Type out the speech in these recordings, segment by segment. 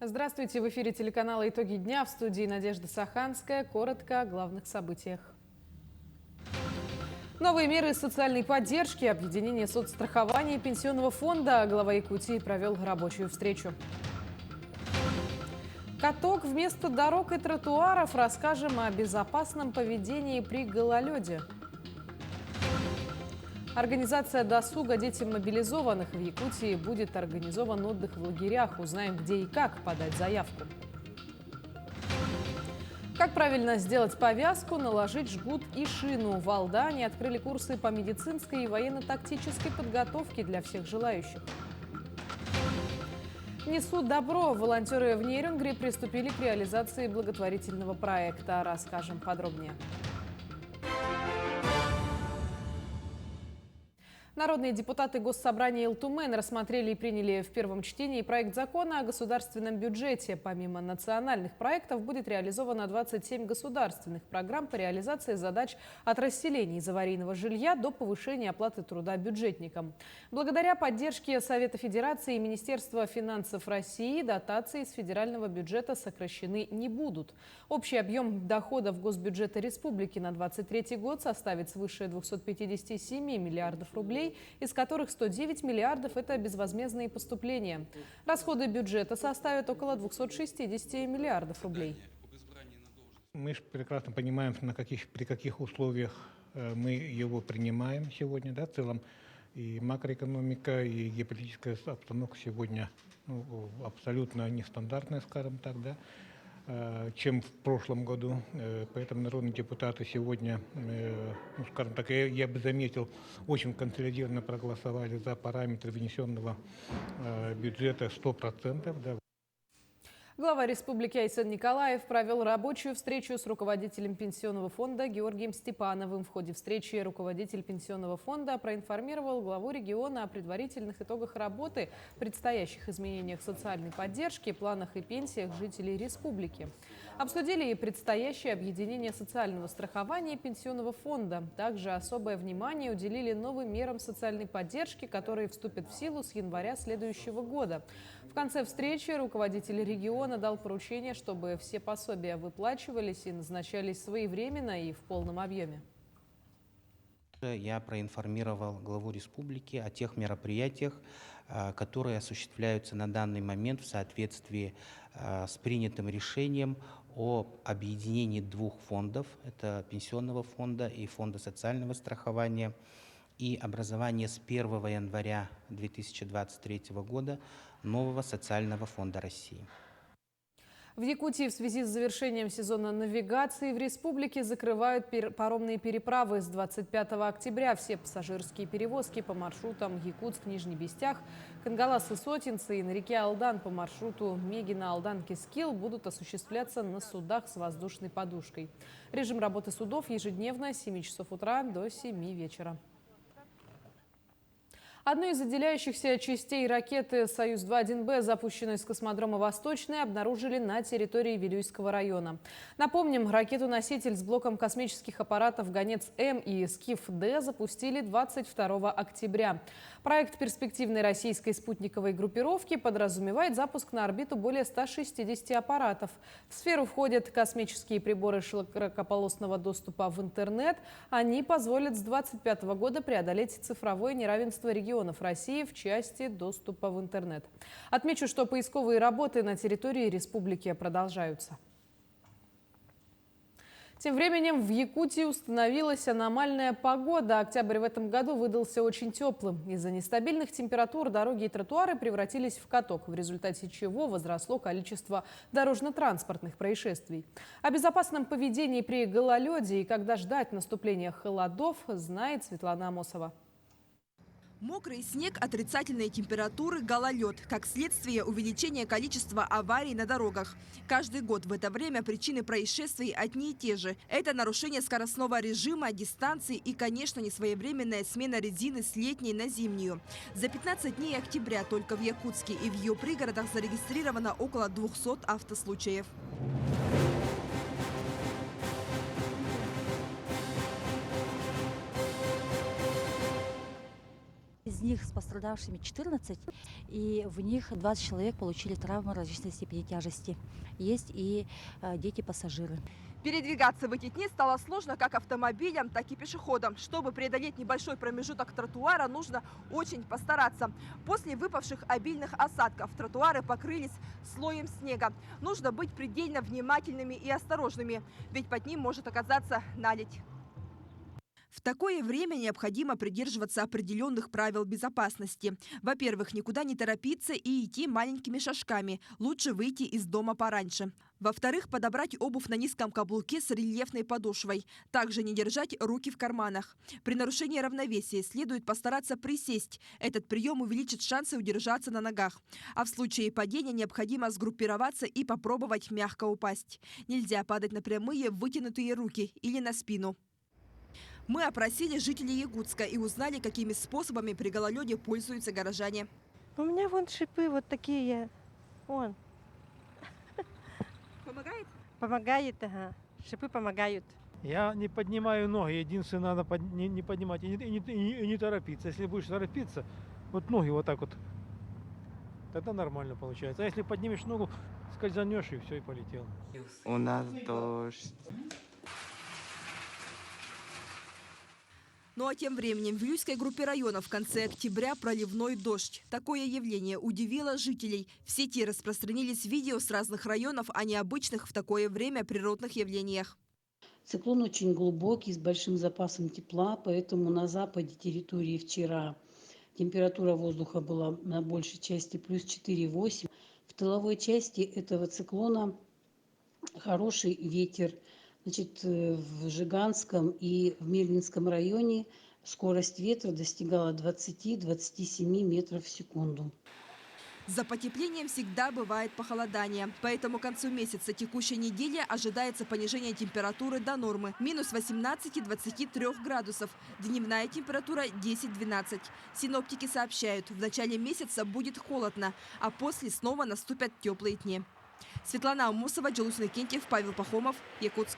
Здравствуйте, в эфире телеканала «Итоги дня», в студии Надежда Саханская. Коротко о главных событиях. Новые меры социальной поддержки, объединение соцстрахования и пенсионного фонда. Глава Якутии провел рабочую встречу. Каток вместо дорог и тротуаров. Расскажем о безопасном поведении при гололеде. Организация досуга детям мобилизованных. В Якутии будет организован отдых в лагерях. Узнаем, где и как подать заявку. Как правильно сделать повязку, наложить жгут и шину. В Алдане открыли курсы по медицинской и военно-тактической подготовке для всех желающих. Несут добро. Волонтеры в Нерюнгри приступили к реализации благотворительного проекта. Расскажем подробнее. Народные депутаты Госсобрания Илтумен рассмотрели и приняли в первом чтении проект закона о государственном бюджете. Помимо национальных проектов будет реализовано 27 государственных программ по реализации задач от расселения из аварийного жилья до повышения оплаты труда бюджетникам. Благодаря поддержке Совета Федерации и Министерства финансов России дотации из федерального бюджета сокращены не будут. Общий объем доходов госбюджета республики на 2023 год составит свыше 257 миллиардов рублей, из которых 109 миллиардов – это безвозмездные поступления. Расходы бюджета составят около 260 миллиардов рублей. Мы же прекрасно понимаем, при каких условиях мы его принимаем сегодня. Да, в целом и макроэкономика, и геополитическая обстановка сегодня абсолютно нестандартная, скажем так, да, чем в прошлом году. Поэтому народные депутаты сегодня, скажем так, я бы заметил, очень консолидированно проголосовали за параметры внесенного бюджета 100%. Да. Глава республики Айсен Николаев провел рабочую встречу с руководителем пенсионного фонда Георгием Степановым. В ходе встречи руководитель пенсионного фонда проинформировал главу региона о предварительных итогах работы, предстоящих изменениях социальной поддержки, планах и пенсиях жителей республики. Обсудили и предстоящее объединение социального страхования и пенсионного фонда. Также особое внимание уделили новым мерам социальной поддержки, которые вступят в силу с января следующего года. В конце встречи руководитель региона дал поручение, чтобы все пособия выплачивались и назначались своевременно и в полном объеме. Я проинформировал главу республики о тех мероприятиях, которые осуществляются на данный момент в соответствии с принятым решением о объединении двух фондов, это пенсионного фонда и фонда социального страхования, и образование с 1 января 2023 года нового социального фонда России. В Якутии в связи с завершением сезона навигации в республике закрывают паромные переправы. С 25 октября все пассажирские перевозки по маршрутам Якутск-Нижний Бестях, Кангалас-Сотинцы и на реке Алдан по маршруту Мегино-Алдан-Кискил будут осуществляться на судах с воздушной подушкой. Режим работы судов ежедневно с 7 часов утра до 7 вечера. Одну из отделяющихся частей ракеты «Союз-2-1Б», запущенной с космодрома «Восточный», обнаружили на территории Вилюйского района. Напомним, ракету-носитель с блоком космических аппаратов «Гонец-М» и «Скиф-Д» запустили 22 октября. Проект перспективной российской спутниковой группировки подразумевает запуск на орбиту более 160 аппаратов. В сферу входят космические приборы широкополосного доступа в интернет. Они позволят с 2025 года преодолеть цифровое неравенство регионов России в части доступа в интернет. Отмечу, что поисковые работы на территории республики продолжаются. Тем временем в Якутии установилась аномальная погода. Октябрь в этом году выдался очень теплым. Из-за нестабильных температур дороги и тротуары превратились в каток, в результате чего возросло количество дорожно-транспортных происшествий. О безопасном поведении при гололеде и когда ждать наступления холодов знает Светлана Амосова. Мокрый снег, отрицательные температуры, гололед. Как следствие увеличения количества аварий на дорогах. Каждый год в это время причины происшествий одни и те же. Это нарушение скоростного режима, дистанции и, конечно, несвоевременная смена резины с летней на зимнюю. За 15 дней октября только в Якутске и в ее пригородах зарегистрировано около 200 автослучаев. Из них с пострадавшими 14, и в них 20 человек получили травмы различной степени тяжести. Есть и дети-пассажиры. Передвигаться в эти дни стало сложно как автомобилям, так и пешеходам. Чтобы преодолеть небольшой промежуток тротуара, нужно очень постараться. После выпавших обильных осадков тротуары покрылись слоем снега. Нужно быть предельно внимательными и осторожными, ведь под ним может оказаться наледь. В такое время необходимо придерживаться определенных правил безопасности. Во-первых, никуда не торопиться и идти маленькими шажками. Лучше выйти из дома пораньше. Во-вторых, подобрать обувь на низком каблуке с рельефной подошвой. Также не держать руки в карманах. При нарушении равновесия следует постараться присесть. Этот прием увеличит шансы удержаться на ногах. А в случае падения необходимо сгруппироваться и попробовать мягко упасть. Нельзя падать на прямые вытянутые руки или на спину. Мы опросили жителей Якутска и узнали, какими способами при гололеде пользуются горожане. У меня вон шипы вот такие. Вон. Помогает? Помогает, ага. Шипы помогают. Я не поднимаю ноги, единственное, надо не поднимать и не торопиться. Если будешь торопиться, вот ноги вот так вот, тогда нормально получается. А если поднимешь ногу, скользанешь и все, и полетел. У нас дождь. Ну а тем временем в Вилюйской группе районов в конце октября проливной дождь. Такое явление удивило жителей. В сети распространились видео с разных районов о необычных в такое время природных явлениях. Циклон очень глубокий, с большим запасом тепла, поэтому на западе территории вчера температура воздуха была на большей части плюс 4,8. В тыловой части этого циклона хороший ветер. Значит, в Жиганском и в Мельнинском районе скорость ветра достигала 20-27 метров в секунду. За потеплением всегда бывает похолодание. Поэтому к концу месяца текущей недели ожидается понижение температуры до нормы. Минус 18-23 градусов. Дневная температура 10-12. Синоптики сообщают, в начале месяца будет холодно, а после снова наступят теплые дни. Светлана Амусова, Джалус Накентьев, Павел Пахомов, Якутск.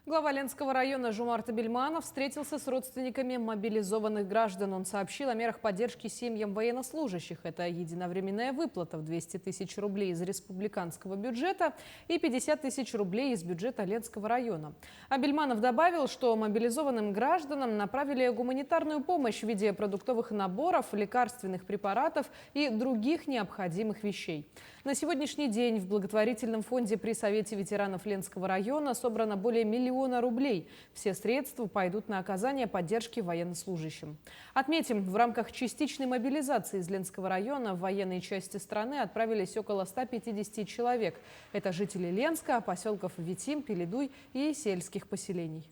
Глава Ленского района Жумарт Абельманов встретился с родственниками мобилизованных граждан. Он сообщил о мерах поддержки семьям военнослужащих. Это единовременная выплата в 200 тысяч рублей из республиканского бюджета и 50 тысяч рублей из бюджета Ленского района. Абельманов добавил, что мобилизованным гражданам направили гуманитарную помощь в виде продуктовых наборов, лекарственных препаратов и других необходимых вещей. На сегодняшний день в благотворительном фонде при Совете ветеранов Ленского района собрано более 1 миллиона рублей. Все средства пойдут на оказание поддержки военнослужащим. Отметим, в рамках частичной мобилизации из Ленского района в военные части страны отправились около 150 человек. Это жители Ленска, поселков Витим, Пеледуй и сельских поселений.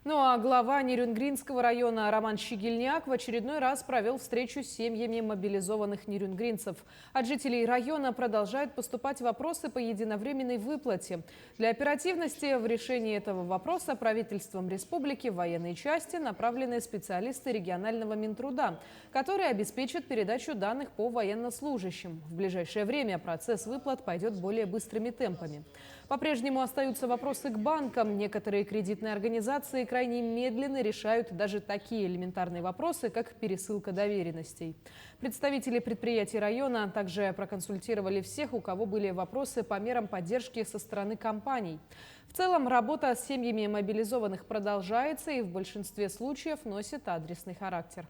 Ну а глава Нерюнгринского района Роман Щегельняк в очередной раз провел встречу с семьями мобилизованных нерюнгринцев. От жителей района продолжают поступать вопросы по единовременной выплате. Для оперативности в решении этого вопроса правительством республики в военные части направлены специалисты регионального Минтруда, которые обеспечат передачу данных по военнослужащим. В ближайшее время процесс выплат пойдет более быстрыми темпами. По-прежнему остаются вопросы к банкам. Некоторые кредитные организации крайне медленно решают даже такие элементарные вопросы, как пересылка доверенностей. Представители предприятий района также проконсультировали всех, у кого были вопросы по мерам поддержки со стороны компаний. В целом, работа с семьями мобилизованных продолжается и в большинстве случаев носит адресный характер.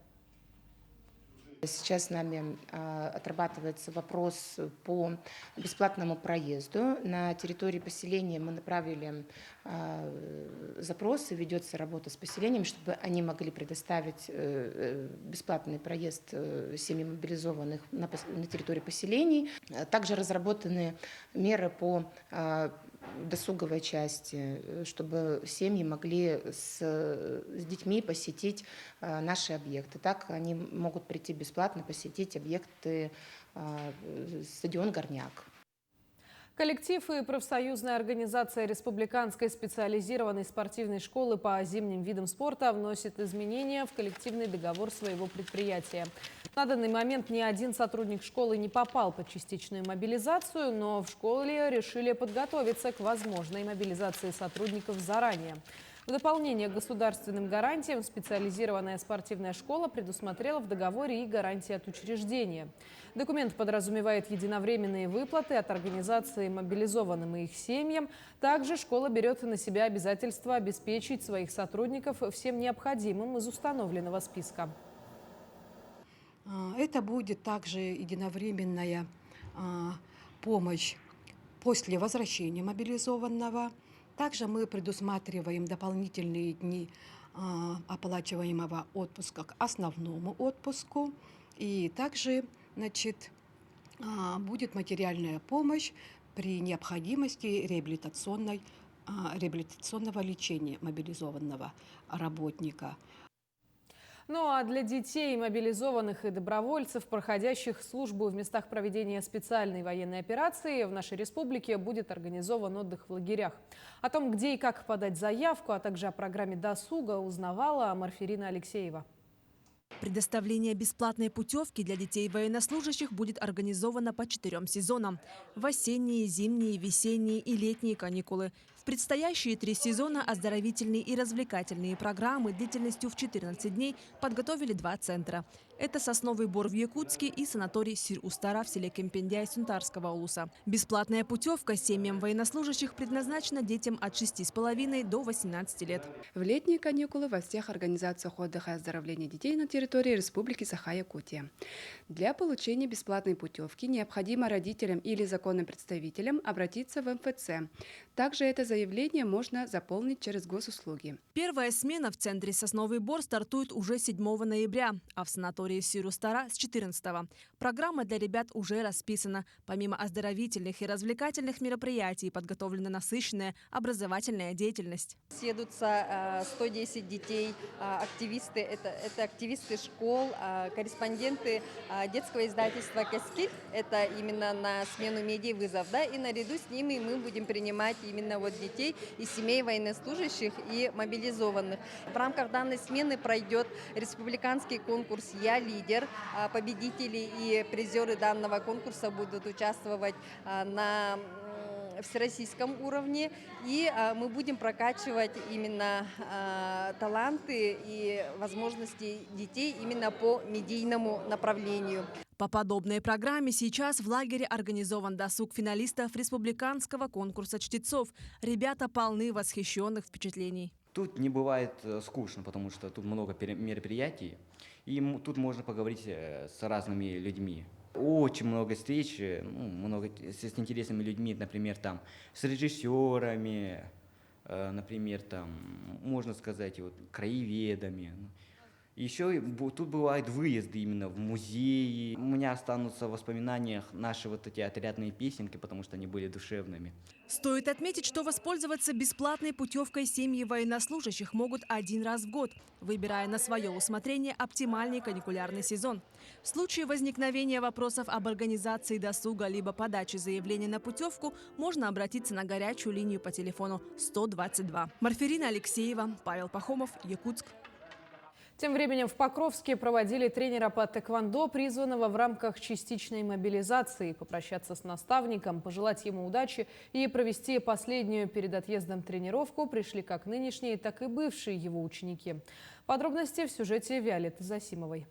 Сейчас нами отрабатывается вопрос по бесплатному проезду. На территории поселения мы направили запросы, ведется работа с поселением, чтобы они могли предоставить бесплатный проезд семьям мобилизованных на территории поселений. Также разработаны меры по досуговой части, чтобы семьи могли с детьми посетить наши объекты. Так они могут прийти бесплатно посетить объекты стадион «Горняк». Коллектив и профсоюзная организация Республиканской специализированной спортивной школы по зимним видам спорта вносит изменения в коллективный договор своего предприятия. На данный момент ни один сотрудник школы не попал под частичную мобилизацию, но в школе решили подготовиться к возможной мобилизации сотрудников заранее. В дополнение к государственным гарантиям специализированная спортивная школа предусмотрела в договоре и гарантии от учреждения. Документ подразумевает единовременные выплаты от организации мобилизованным и их семьям. Также школа берет на себя обязательство обеспечить своих сотрудников всем необходимым из установленного списка. Это будет также единовременная помощь после возвращения мобилизованного. Также мы предусматриваем дополнительные дни оплачиваемого отпуска к основному отпуску. И также, будет материальная помощь при необходимости реабилитационного лечения мобилизованного работника. Ну а для детей, мобилизованных и добровольцев, проходящих службу в местах проведения специальной военной операции, в нашей республике будет организован отдых в лагерях. О том, где и как подать заявку, а также о программе досуга узнавала Марферина Алексеева. Предоставление бесплатной путевки для детей военнослужащих будет организовано по 4 сезонам – в осенние, зимние, весенние и летние каникулы. В предстоящие 3 сезона оздоровительные и развлекательные программы длительностью в 14 дней подготовили 2 центра. Это Сосновый Бор в Якутске и санаторий Сир-Устара в селе Кемпендяй Сунтарского улуса. Бесплатная путевка семьям военнослужащих предназначена детям от 6,5 до 18 лет. В летние каникулы во всех организациях отдыха и оздоровления детей на территории Республики Саха-Якутия. Для получения бесплатной путевки необходимо родителям или законным представителям обратиться в МФЦ. Также это заявление можно заполнить через госуслуги. Первая смена в центре Сосновый Бор стартует уже 7 ноября, а в санатории Сир-Устара с 14-го. Программа для ребят уже расписана. Помимо оздоровительных и развлекательных мероприятий подготовлена насыщенная образовательная деятельность. Съедутся 110 детей, активисты, это активисты школ, корреспонденты детского издательства «Каскит». Это именно на смену медиавызов. Да? И наряду с ними мы будем принимать именно детей из семей военнослужащих и мобилизованных. В рамках данной смены пройдет республиканский конкурс «Я лидер». Победители и призеры данного конкурса будут участвовать на всероссийском уровне, и мы будем прокачивать именно таланты и возможности детей именно по медийному направлению. По подобной программе сейчас в лагере организован досуг финалистов республиканского конкурса чтецов. Ребята полны восхищенных впечатлений. Тут не бывает скучно, потому что тут много мероприятий, и тут можно поговорить с разными людьми. Очень много встреч, с интересными людьми, например, с режиссерами, например, можно сказать, краеведами. Еще тут бывают выезды именно в музеи. У меня останутся в воспоминаниях наши эти отрядные песенки, потому что они были душевными. Стоит отметить, что воспользоваться бесплатной путевкой семьи военнослужащих могут 1 раз в год, выбирая на свое усмотрение оптимальный каникулярный сезон. В случае возникновения вопросов об организации досуга либо подаче заявления на путевку можно обратиться на горячую линию по телефону 122. Марферина Алексеева, Павел Пахомов, Якутск. Тем временем в Покровске проводили тренера по тэквондо, призванного в рамках частичной мобилизации, попрощаться с наставником, пожелать ему удачи и провести последнюю перед отъездом тренировку пришли как нынешние, так и бывшие его ученики. Подробности в сюжете Виолетты Засимовой.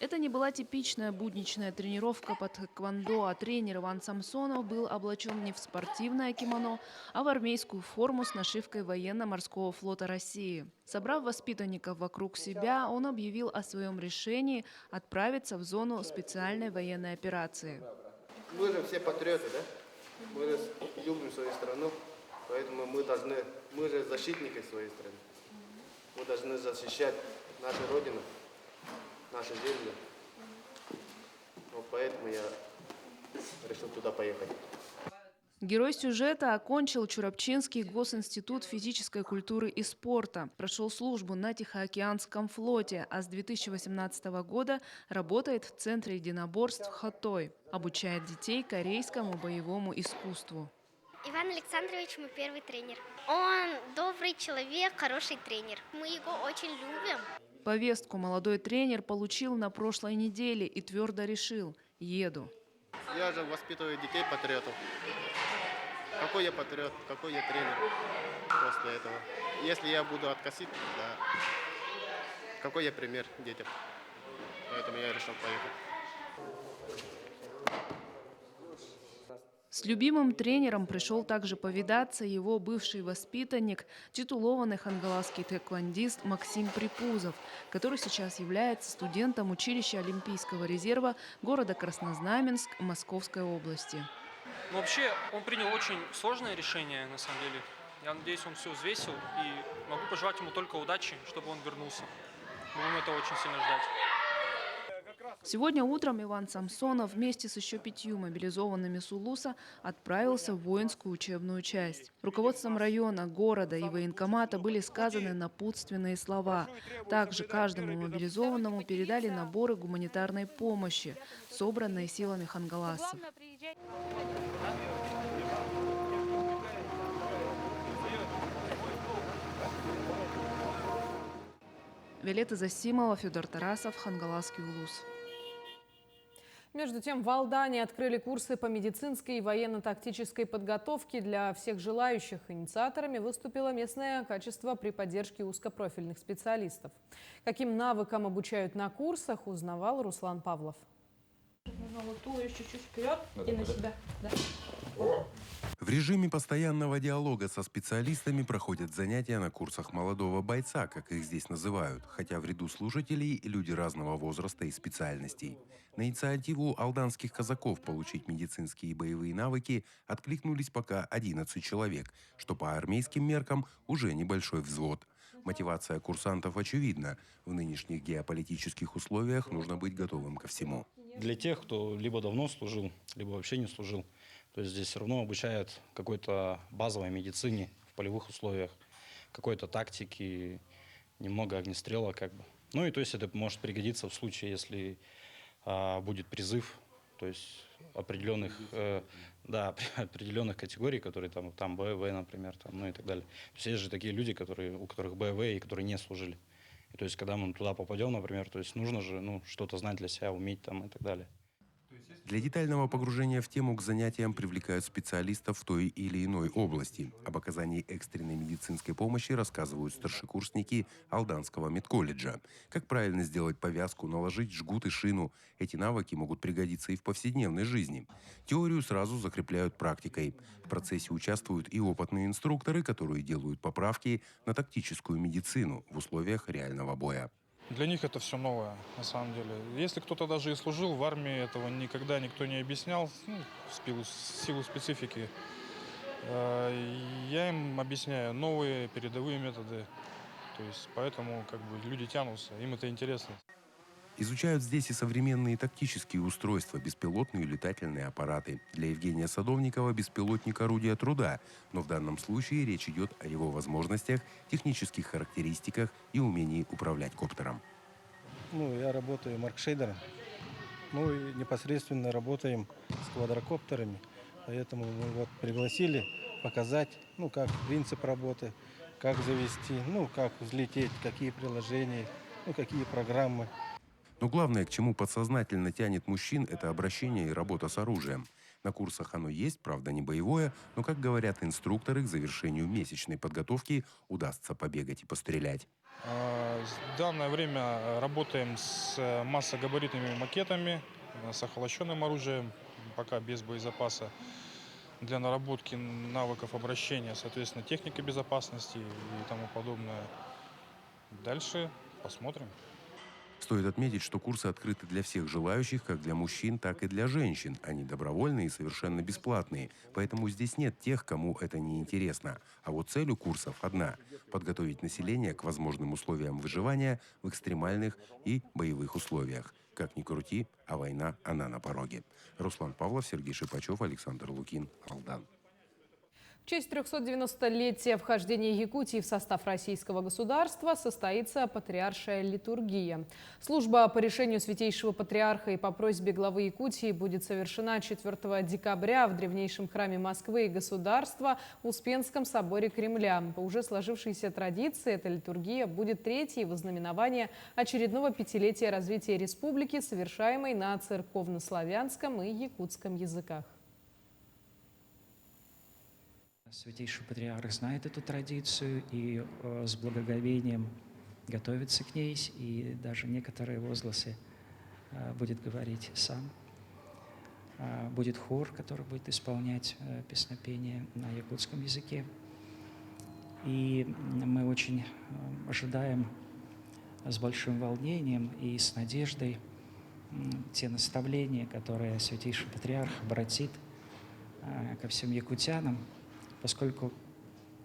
Это не была типичная будничная тренировка по тэквондо, а тренер Иван Самсонов был облачен не в спортивное кимоно, а в армейскую форму с нашивкой военно-морского флота России. Собрав воспитанников вокруг себя, он объявил о своем решении отправиться в зону специальной военной операции. Мы же все патриоты, да? Мы же любим свою страну, поэтому мы же защитники своей страны. Мы должны защищать нашу родину, нашу землю. Вот поэтому я решил туда поехать. Герой сюжета окончил Чурапчинский госинститут физической культуры и спорта, прошел службу на Тихоокеанском флоте, а с 2018 года работает в Центре единоборств «Хатой», обучает детей корейскому боевому искусству. Иван Александрович мой первый тренер. Он добрый человек, хороший тренер. Мы его очень любим. Повестку молодой тренер получил на прошлой неделе и твердо решил – еду. Я же воспитываю детей-патриотов. какой я патриот, какой я тренер после этого. Если я буду откосить, да, какой я пример детям. Поэтому я решил поехать. С любимым тренером пришел также повидаться его бывший воспитанник, титулованный хангаласский тэквондист Максим Припузов, который сейчас является студентом училища Олимпийского резерва города Краснознаменск Московской области. Вообще, он принял очень сложное решение, на самом деле. Я надеюсь, он все взвесил, и могу пожелать ему только удачи, чтобы он вернулся. Будем этого очень сильно ждать. Сегодня утром Иван Самсонов вместе с еще 5 мобилизованными с Улуса отправился в воинскую учебную часть. Руководством района, города и военкомата были сказаны напутственные слова. Также каждому мобилизованному передали наборы гуманитарной помощи, собранные силами хангаласцев. Виолетта Засимова, Федор Тарасов, Хангаласский Улус. Между тем, в Алдане открыли курсы по медицинской и военно-тактической подготовке для всех желающих. Инициаторами выступило местное качество при поддержке узкопрофильных специалистов. Каким навыкам обучают на курсах, узнавал Руслан Павлов. Чуть-чуть вперед и на себя. Да. В режиме постоянного диалога со специалистами проходят занятия на курсах молодого бойца, как их здесь называют, хотя в ряду слушателей люди разного возраста и специальностей. На инициативу алданских казаков получить медицинские и боевые навыки откликнулись пока 11 человек, что по армейским меркам уже небольшой взвод. Мотивация курсантов очевидна. В нынешних геополитических условиях нужно быть готовым ко всему. Для тех, кто либо давно служил, либо вообще не служил, то есть здесь все равно обучают какой-то базовой медицине в полевых условиях, какой-то тактике, немного огнестрела как бы. Ну и то есть это может пригодиться в случае, если будет призыв, то есть определенных, определенных категорий, которые там БВ, например, ну и так далее. То есть есть же такие люди, у которых БВ и которые не служили. И то есть когда мы туда попадем, например, то есть нужно же что-то знать для себя, уметь там и так далее. Для детального погружения в тему к занятиям привлекают специалистов в той или иной области. Об оказании экстренной медицинской помощи рассказывают старшекурсники Алданского медколледжа. Как правильно сделать повязку, наложить жгут и шину. Эти навыки могут пригодиться и в повседневной жизни. Теорию сразу закрепляют практикой. В процессе участвуют и опытные инструкторы, которые делают поправки на тактическую медицину в условиях реального боя. Для них это все новое, на самом деле. Если кто-то даже и служил в армии, этого никогда никто не объяснял, в силу специфики. Я им объясняю новые передовые методы. То есть поэтому люди тянутся, им это интересно. Изучают здесь и современные тактические устройства, беспилотные летательные аппараты. Для Евгения Садовникова беспилотник – орудие труда, но в данном случае речь идет о его возможностях, технических характеристиках и умении управлять коптером. Я работаю маркшейдером, и непосредственно работаем с квадрокоптерами, поэтому мы пригласили показать, как принцип работы, как завести, как взлететь, какие приложения, какие программы. Но главное, к чему подсознательно тянет мужчин, это обращение и работа с оружием. На курсах оно есть, правда, не боевое, но, как говорят инструкторы, к завершению месячной подготовки удастся побегать и пострелять. В данное время работаем с массогабаритными макетами, с охолощенным оружием, пока без боезапаса, для наработки навыков обращения, соответственно, техника безопасности и тому подобное. Дальше посмотрим. Стоит отметить, что курсы открыты для всех желающих, как для мужчин, так и для женщин. Они добровольные и совершенно бесплатные. Поэтому здесь нет тех, кому это не интересно. А вот цель у курсов одна – подготовить население к возможным условиям выживания в экстремальных и боевых условиях. Как ни крути, а война, она на пороге. Руслан Павлов, Сергей Шипачев, Александр Лукин, Алдан. В честь 390-летия вхождения Якутии в состав российского государства состоится патриаршая литургия. Служба по решению Святейшего Патриарха и по просьбе главы Якутии будет совершена 4 декабря в древнейшем храме Москвы и государства в Успенском соборе Кремля. По уже сложившейся традиции, эта литургия будет третьей в ознаменование очередного пятилетия развития республики, совершаемой на церковнославянском и якутском языках. Святейший Патриарх знает эту традицию и с благоговением готовится к ней, и даже некоторые возгласы будет говорить сам. Будет хор, который будет исполнять песнопение на якутском языке. И мы очень ожидаем с большим волнением и с надеждой те наставления, которые Святейший Патриарх обратит ко всем якутянам, поскольку,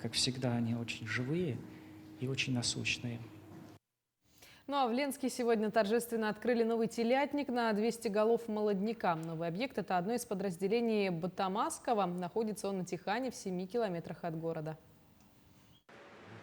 как всегда, они очень живые и очень насущные. Ну а в Ленске сегодня торжественно открыли новый телятник на 200 голов молодняка. Новый объект – это одно из подразделений Батамаскова. Находится он на Тихане в 7 километрах от города.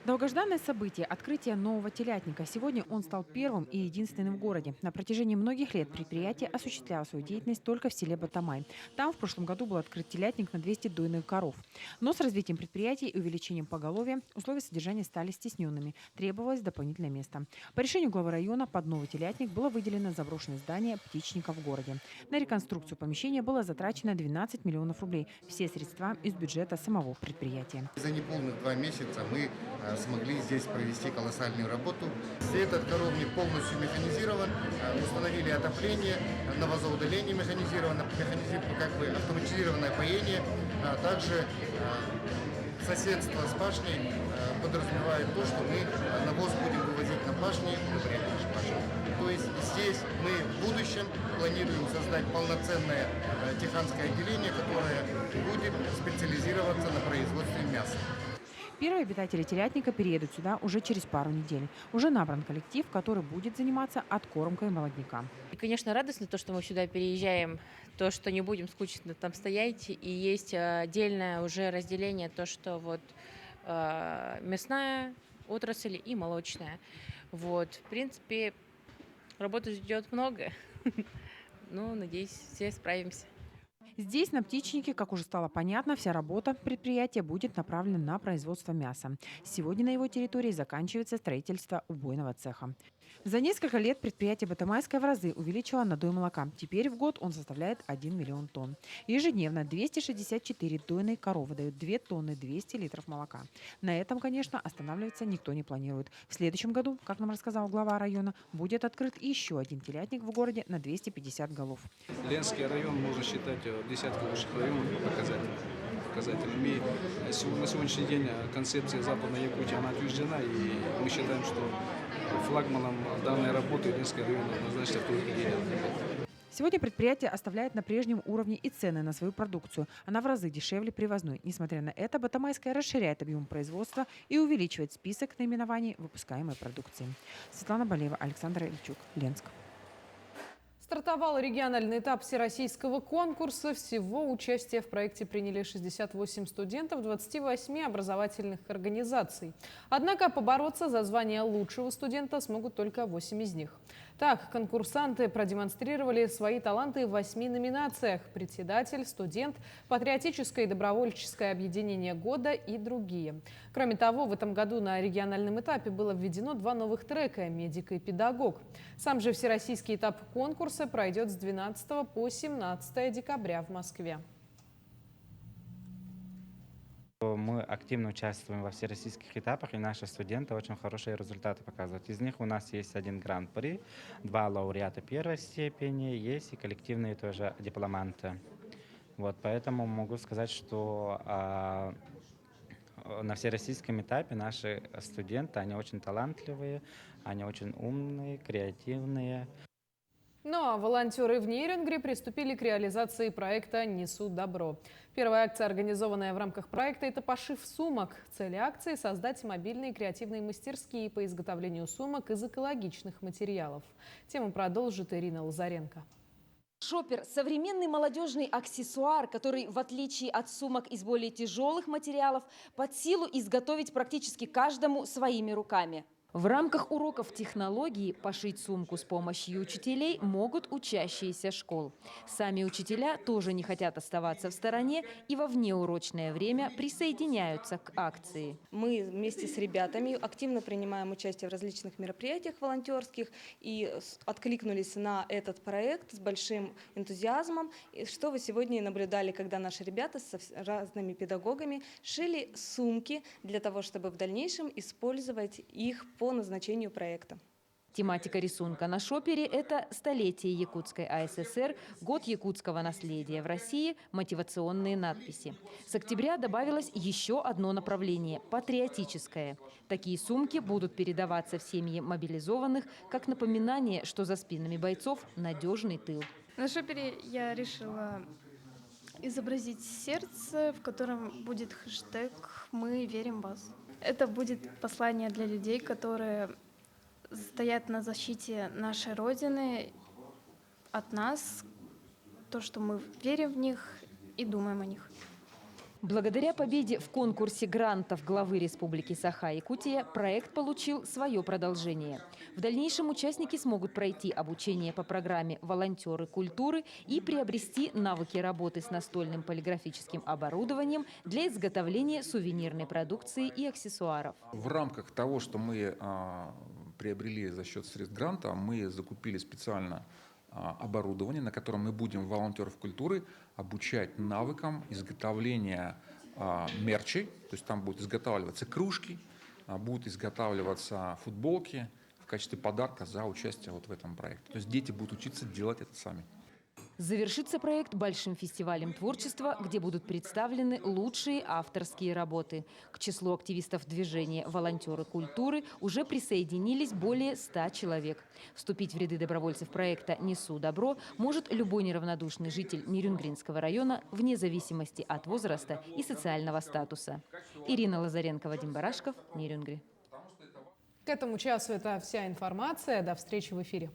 Долгожданное событие – открытие нового телятника. Сегодня он стал первым и единственным в городе. На протяжении многих лет предприятие осуществляло свою деятельность только в селе Батамай. Там в прошлом году был открыт телятник на 200 дойных коров. Но с развитием предприятия и увеличением поголовья условия содержания стали стесненными. Требовалось дополнительное место. По решению главы района под новый телятник было выделено заброшенное здание птичника в городе. На реконструкцию помещения было затрачено 12 миллионов рублей. Все средства из бюджета самого предприятия. За неполных 2 месяца мы смогли здесь провести колоссальную работу. Этот коровник полностью механизирован, установили отопление, навозоудаление механизировано, автоматизированное поение. Также соседство с пашней подразумевает то, что мы навоз будем вывозить на пашни, удобрять наши пашни. То есть здесь мы в будущем планируем создать полноценное тиханское отделение, которое будет специализироваться на производстве мяса. Первые обитатели телятника переедут сюда уже через пару недель. Уже набран коллектив, который будет заниматься откормкой молодняка. И, конечно, радостно то, что мы сюда переезжаем, то, что не будем скучно там стоять. И есть отдельное уже разделение, то, что вот мясная отрасль и молочная. Вот, в принципе, работы ждет много. Ну, надеюсь, все справимся. Здесь, на птичнике, как уже стало понятно, вся работа предприятия будет направлена на производство мяса. Сегодня на его территории заканчивается строительство убойного цеха. За несколько лет предприятие Батамайское в разы увеличило надой молока. Теперь в год он составляет 1 миллион тонн. Ежедневно 264 дойные коровы дают 2 тонны 200 литров молока. На этом, конечно, останавливаться никто не планирует. В следующем году, как нам рассказал глава района, будет открыт еще один телятник в городе на 250 голов. Ленский район можно считать десятки лучших районов по показателям. И на сегодняшний день концепция Западной Якутии она утверждена, и мы считаем, что флагманом данной работы Ленский район однозначно в только день. Сегодня предприятие оставляет на прежнем уровне и цены на свою продукцию. Она в разы дешевле привозной. Несмотря на это, Батамайская расширяет объем производства и увеличивает список наименований выпускаемой продукции. Светлана Болева, Александр Ильчук, Ленск. Стартовал региональный этап всероссийского конкурса. Всего участие в проекте приняли 68 студентов 28 образовательных организаций. Однако побороться за звание лучшего студента смогут только 8 из них. Так, конкурсанты продемонстрировали свои таланты в 8 номинациях: председатель, студент, патриотическое и добровольческое объединение года и другие. Кроме того, в этом году на региональном этапе было введено 2 новых трека – «Медик» и «Педагог». Сам же всероссийский этап конкурса пройдет с 12 по 17 декабря в Москве. Мы активно участвуем во всероссийских этапах, и наши студенты очень хорошие результаты показывают. Из них у нас есть 1 гран-при, 2 лауреата 1-й степени, есть и коллективные тоже дипломанты. Вот, поэтому могу сказать, что на всероссийском этапе наши студенты, они очень талантливые, они очень умные, креативные. Ну а волонтеры в Нейрингре приступили к реализации проекта «Несу добро». Первая акция, организованная в рамках проекта, это пошив сумок. Цель акции – создать мобильные креативные мастерские по изготовлению сумок из экологичных материалов. Тему продолжит Ирина Лазаренко. Шопер – современный молодежный аксессуар, который, в отличие от сумок из более тяжелых материалов, под силу изготовить практически каждому своими руками. В рамках уроков технологии пошить сумку с помощью учителей могут учащиеся школ. Сами учителя тоже не хотят оставаться в стороне и во внеурочное время присоединяются к акции. Мы вместе с ребятами активно принимаем участие в различных мероприятиях волонтерских и откликнулись на этот проект с большим энтузиазмом. И что вы сегодня и наблюдали, когда наши ребята с разными педагогами шили сумки для того, чтобы в дальнейшем использовать их по назначению проекта. Тематика рисунка на шопере – это столетие Якутской АССР, год якутского наследия в России, мотивационные надписи. С октября добавилось еще одно направление – патриотическое. Такие сумки будут передаваться в семьи мобилизованных как напоминание, что за спинами бойцов надежный тыл. На шопере я решила изобразить сердце, в котором будет хэштег «Мы верим в вас». Это будет послание для людей, которые стоят на защите нашей Родины от нас, то, что мы верим в них и думаем о них. Благодаря победе в конкурсе грантов главы Республики Саха-Якутия проект получил свое продолжение. В дальнейшем участники смогут пройти обучение по программе «Волонтеры культуры» и приобрести навыки работы с настольным полиграфическим оборудованием для изготовления сувенирной продукции и аксессуаров. В рамках того, что мы приобрели за счет средств гранта, мы закупили специально оборудование, на котором мы будем волонтеров культуры обучать навыкам изготовления мерчей, то есть там будут изготавливаться кружки, будут изготавливаться футболки в качестве подарка за участие вот в этом проекте. То есть дети будут учиться делать это сами. Завершится проект большим фестивалем творчества, где будут представлены лучшие авторские работы. К числу активистов движения «Волонтеры культуры» уже присоединились более 100 человек. Вступить в ряды добровольцев проекта «Несу добро» может любой неравнодушный житель Нерюнгринского района вне зависимости от возраста и социального статуса. Ирина Лазаренко, Вадим Барашков, Нерюнгри. К этому часу это вся информация. До встречи в эфире.